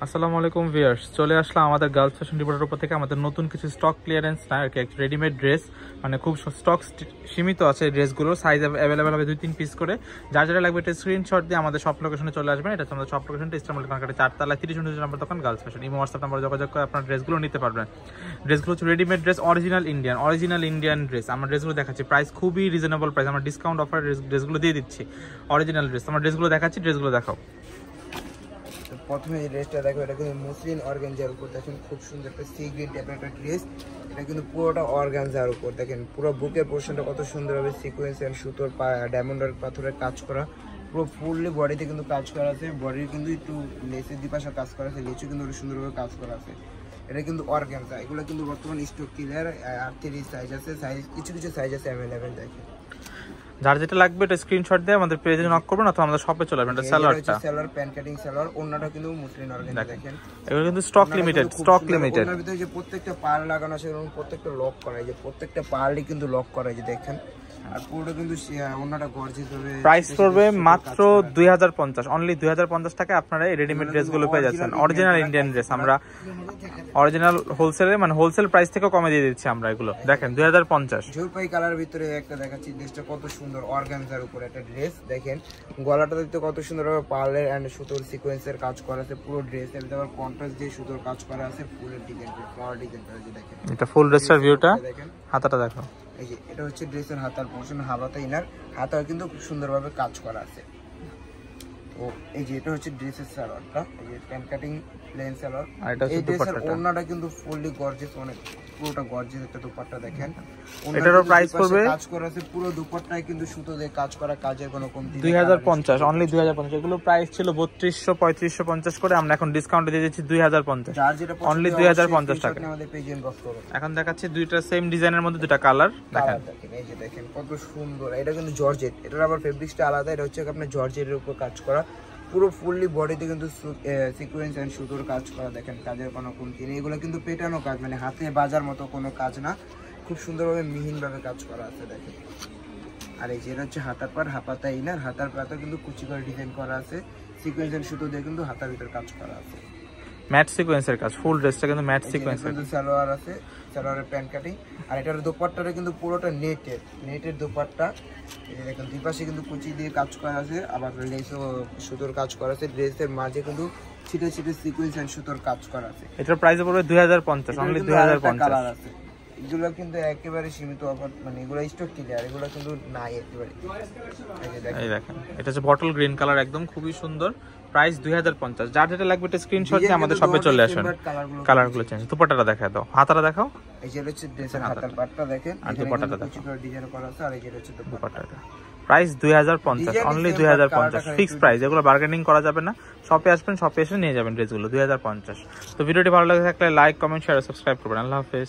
আসসালামু আলাইকুম ভিউয়ার্স, চলে আসলাম আমাদের গার্লস ফ্যাশন ডিপোর্টের উপর থেকে আমাদের নতুন কিছু স্টক ক্লিয়ারেন্স না আর কি, রেডিমেড ড্রেস, মানে খুব স্টক সীমিত আছে ড্রেসগুলো, সাইজ অ্যাভেলেবেল হবে 2-3 পিস করে। যার যেটা লাগবে এটা স্ক্রিনশট দিয়ে আমাদের শপ লোকেশনে চলে আসবেন। এটা হচ্ছে আমাদের শপ লোকেশনটা ইস্টার্ন মার্কেটে 4তলায় 30 নম্বর দোকান girls fashion. Imo WhatsApp number যোগাযোগ করে আপনার ড্রেসগুলো নিতে পারবেন। ড্রেসগুলো হচ্ছে readymade dress, original Indian dress. আমরা ড্রেসগুলো দেখাচ্ছি, প্রাইস খুবই রিজনেবল প্রাইস, আমরা ডিসকাউন্ট অফার ড্রেসগুলো দিয়ে দিচ্ছি। অরিজিনাল ড্রেস, আমরা ড্রেসগুলো দেখাচ্ছি, ড্রেসগুলো দেখাও। প্রথমে এই ড্রেসটা দেখো, এটা কিন্তু মসলিন অর্গানজার উপর, দেখেন খুব সুন্দর একটা সি গ্রিন টাইপের একটা ড্রেস। এটা কিন্তু পুরোটা অর্গানজার উপর, দেখেন পুরো বুকের পোর্শনটা কত সুন্দরভাবে সিকোয়েন্স এন্ড সুতোর ডায়মন্ড পাথরের কাজ করা, পুরো ফুললি বডিতে কিন্তু কাজ করা আছে। বডির কিন্তু একটু লেসের দিপাশে কাজ করা আছে, লেচু কিন্তু সুন্দরভাবে কাজ করা আছে। এটা কিন্তু অর্গানজা, এগুলো কিন্তু বর্তমান স্টক ক্লিয়ার। 38 সাইজ আছে, সাইজ কিছু সাইজ আছে অ্যাভেলেবেল। দেখেন যার যেটা লাগবে এটা স্ক্রিনশট দিয়ে আমাদের পেজে নক করবেন অথবা আমাদের শপে চলে আসবেন। এটা সালোয়ারটা, সালোয়ার প্যান্ট কাটিং সালোয়ার, ওন্নাটা কিন্তু মসলিন অর্গানজা। দেখেন এগুলো কিন্তু স্টক লিমিটেড। ওন্নার ভিতরে যে প্রত্যেকটা পার্ল লাগানো আছে এবং প্রত্যেকটা লক করা, এই যে প্রত্যেকটা পার্লই কিন্তু লক করা, এই যে দেখেন। আর পুরোটা কিন্তু ওন্নাটা গর্জিয়াস হবে। প্রাইস পড়বে মাত্র 2050, অনলি 2050 টাকায় আপনারা এই রেডিমেড ড্রেসগুলো পেয়ে যাচ্ছেন। অরিজিনাল ইন্ডিয়ান ড্রেস, আমরা অরিজিনাল হোলসেলে মানে হোলসেল প্রাইস থেকেও কমে দিয়ে দিচ্ছি আমরা এগুলো। দেখেন 2050। ঝুরপাই কালারের ভিতরে একটা দেখাচ্ছি, ড্রেসটা কত সুন্দর অর্গানজার উপর একটা ড্রেস। দেখেন গলাটা দেখতে কত সুন্দরভাবে পার্লের এন্ড সুতোর সিকোয়েন্সের কাজ করা আছে পুরো ড্রেসের ভিতরে, আবার কন্ট্রাস্ট দিয়ে সুতোর কাজ করা আছে, ফুলের ডিজাইন, ফ্লাওয়ার ডিজাইন করা আছে। দেখেন এটা ফুল ড্রেসটার ভিউটা, হাতাটা দেখো। এই যে এটা হচ্ছে ড্রেসের হাতার পোর্শন, হাতাটা ইনার, হাতাও কিন্তু খুব সুন্দরভাবে কাজ করা আছে। ও এই যে এটা হচ্ছে ড্রেসের সালোয়ারটা, এই যে প্যান্ট কাটিং প্লেন সালোয়ার। এই ড্রেসের ওড়নাটা কিন্তু ফুললি গর্জিয়াস, অনেক পুরোটা গর্জিয়াস একটা দুপাট্টা। দেখেন এটারও প্রাইস পড়বে, কাজ করা আছে পুরো দুপাট্টায় কিন্তু সুতো দিয়ে কাজ করা, কাজের কোনো কমতি 2050, অনলি 2050। এগুলো প্রাইস ছিল 3200-3550 করে, আমরা এখন ডিসকাউন্ট দিয়ে দিচ্ছি 2050, অনলি 2050 টাকা। আমাদের পেজে ইনবক্স করুন। এখন দেখাচ্ছি দুইটা সেম ডিজাইনের মধ্যে দুটো কালার। দেখেন এই যে দেখেন কত সুন্দর, এটা কিন্তু জর্জেট, এটার আবার ফেব্রিক্সটা আলাদা। এটা হচ্ছে আপনার জর্জেটের উপর কাজ করা, পুরো ফুললি বডিতে কিন্তু সিকোয়েন্স এন্ড সুতোর কাজ করা। দেখেন কাজের কোনো কমতি নেই, এগুলো কিন্তু পেটানো কাজ, মানে হাতে বাজার মতো কোনো কাজ না, খুব সুন্দরভাবে মিহিনভাবে কাজ করা আছে। দেখেন আর এই যে এটা হচ্ছে হাতার পার, হাতাটা ইনার, হাতার পাতা কিন্তু কুচি করে ডিজাইন করা আছে, সিকোয়েন্স এন্ড সুতো দিয়ে কিন্তু হাতার ভিতর কাজ করা আছে, ম্যাট সিকোয়েন্সের কাজ। ফুল ড্রেসটা কিন্তু ম্যাট সিকোয়েন্সের। সালোয়ার আছে, সালোয়ারের প্যান্ট কাটিং। আর এটার দোপাট্টাটা কিন্তু পুরোটা নেটের দোপাট্টা। এই দেখেন দুই পাশে কিন্তু কুচি দিয়ে কাজ করা আছে, আবার লেসও সুতোর কাজ করা আছে। ড্রেসের মাঝে কিন্তু ছিটে ছিটে সিকোয়েন্স এন্ড সুতোর কাজ করা আছে। এটার প্রাইস পড়বে 2050, অনলি 2050। কালার আছে, এগুলো কিন্তু একেবারে সীমিত অফার, মানে এগুলো স্টক ক্লিয়ার, এগুলো কিন্তু নাই একেবারে। এই দেখেন এটা হচ্ছে বটল গ্রিন কালার, একদম খুবই সুন্দর। প্রাইস 2050। যার যেটা লাগবে এটা স্ক্রিনশট দিয়ে আমাদের শপে চলে আসুন। কালারগুলো চেঞ্জ। দুপাট্টাটা দেখাও দাও, হাতাটা দেখাও। এই যে হচ্ছে ড্রেসের হাতার পাটটা দেখেন, আর দুপাট্টাটা দেখো, ডিজাইন করা আছে। আর এই যে হচ্ছে দুপাট্টাটা। প্রাইস 2050, অনলি 2050, ফিক্স প্রাইস, এগুলো বার্গেনিং করা যাবে না। শপে আসবেন, শপে এসে নিয়ে যাবেন ড্রেসগুলো 2050। তো ভিডিওটি ভালো লাগে থাকলে লাইক, কমেন্ট, শেয়ার, সাবস্ক্রাইব করবেন। আল্লাহ হাফেজ।